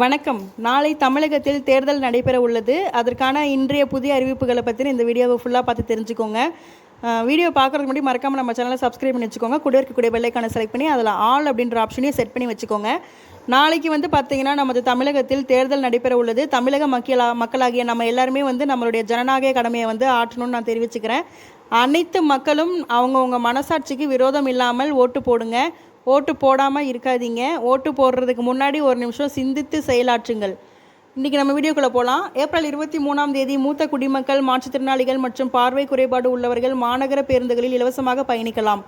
வணக்கம். நாளை தமிழகத்தில் தேர்தல் நடைபெற உள்ளது. அதற்கான இன்றைய புதிய அறிவிப்புகளை பற்றி இந்த வீடியோவை ஃபுல்லாக பார்த்து தெரிஞ்சுக்கோங்க. வீடியோ பார்க்குறதுக்கு முன்னாடி மறக்காமல் நம்ம சேனலை சப்ஸ்கிரைப் பண்ணி வச்சுக்கோங்க. கூட இருக்கக்கூடிய பெல்லைக்கான செலக்ட் பண்ணி அதில் ஆல் அப்படின்ற ஆப்ஷனையும் செட் பண்ணி வச்சுக்கோங்க. நாளைக்கு பார்த்தீங்கன்னா நமது தமிழகத்தில் தேர்தல் நடைபெற உள்ளது. தமிழக மக்களாகிய நம்ம எல்லாருமே நம்மளுடைய ஜனநாயக கடமையை ஆற்றணும்னு நான் தெரிவிச்சுக்கிறேன். அனைத்து மக்களும் அவங்கவுங்க மனசாட்சிக்கு விரோதம் இல்லாமல் ஓட்டு போடுங்க. ஓட்டு போடாமல் இருக்காதீங்க. ஓட்டு போடுறதுக்கு முன்னாடி ஒரு நிமிஷம் சிந்தித்து செயலாற்றுங்கள். இன்றைக்கி நம்ம வீடியோக்குள்ளே போகலாம். ஏப்ரல் 23ஆம் தேதி மூத்த குடிமக்கள், மாற்றுத்திறனாளிகள் மற்றும் பார்வை குறைபாடு உள்ளவர்கள் மாநகர பேருந்துகளில் இலவசமாக பயணிக்கலாம்.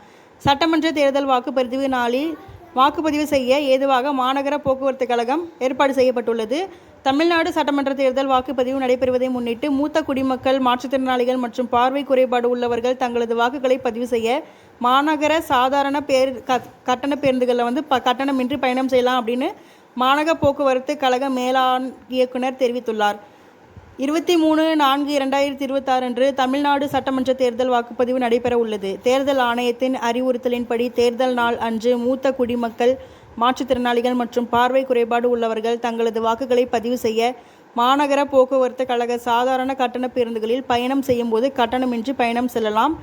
சட்டமன்ற தேர்தல் வாக்குப்பதிவு நாளில் வாக்குப்பதிவு செய்ய ஏதுவாக மாநகர போக்குவரத்து கழகம் ஏற்பாடு செய்யப்பட்டுள்ளது. தமிழ்நாடு சட்டமன்ற தேர்தல் வாக்குப்பதிவு நடைபெறுவதை முன்னிட்டு மூத்த குடிமக்கள், மாற்றுத்திறனாளிகள் மற்றும் பார்வை குறைபாடு உள்ளவர்கள் தங்களது வாக்குகளை பதிவு செய்ய மாநகர சாதாரண கட்டண பேருந்துகளில் கட்டணமின்றி பயணம் செய்யலாம் அப்படின்னு மாநகர போக்குவரத்து கழக மேலாண் இயக்குனர் தெரிவித்துள்ளார். 23/4/2026 அன்று தமிழ்நாடு சட்டமன்ற தேர்தல் வாக்குப்பதிவு நடைபெற உள்ளது. தேர்தல் ஆணையத்தின் அறிவுறுத்தலின்படி தேர்தல் நாள் அன்று மூத்த குடிமக்கள், மாற்றுத்திறனாளிகள் மற்றும் பார்வை குறைபாடு உள்ளவர்கள் தங்களது வாக்குகளை பதிவு செய்ய மாநகர போக்குவரத்து கழக சாதாரண கட்டண பேருந்துகளில் பயணம் செய்யும் போது கட்டணமின்றி பயணம் செல்லலாம்.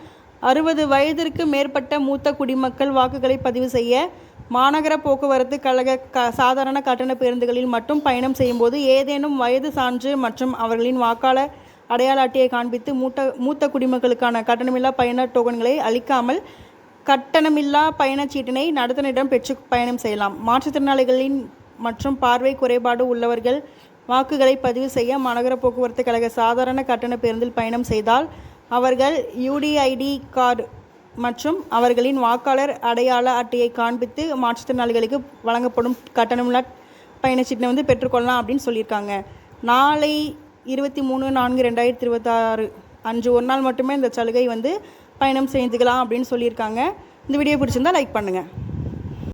60 வயதிற்கு மேற்பட்ட மூத்த குடிமக்கள் வாக்குகளை பதிவு செய்ய மாநகர போக்குவரத்து கழக சாதாரண கட்டண பேருந்துகளில் மட்டும் பயணம் செய்யும்போது ஏதேனும் வயது சான்று மற்றும் அவர்களின் வாக்காளர் அடையாள அட்டையை காண்பித்து மூத்த குடிமக்களுக்கான கட்டணமில்லா பயண டோக்கன்களை அளிக்காமல் கட்டணமில்லா பயணச்சீட்டினை நடத்துனரிடம் பெற்று பயணம் செய்யலாம். மாற்றுத்திறனாளிகளின் மற்றும் பார்வை குறைபாடு உள்ளவர்கள் வாக்குகளை பதிவு செய்ய மாநகர போக்குவரத்து கழக சாதாரண கட்டண பேருந்தில் பயணம் செய்தால் அவர்கள் யூடிஐடி கார்டு மற்றும் அவர்களின் வாக்காளர் அடையாள அட்டையை காண்பித்து மாற்றுத்திறனாளிகளுக்கு வழங்கப்படும் கட்டணமில்லா பயணச்சீட்டினை பெற்றுக்கொள்ளலாம் அப்படின்னு சொல்லியிருக்காங்க. நாளை 23/4/2026 அன்று ஒரு நாள் மட்டுமே இந்த சலுகை பயணம் செய்துக்கலாம் அப்படின்னு சொல்லியிருக்காங்க. இந்த வீடியோ பிடிச்சிருந்தால் லைக் பண்ணுங்கள்.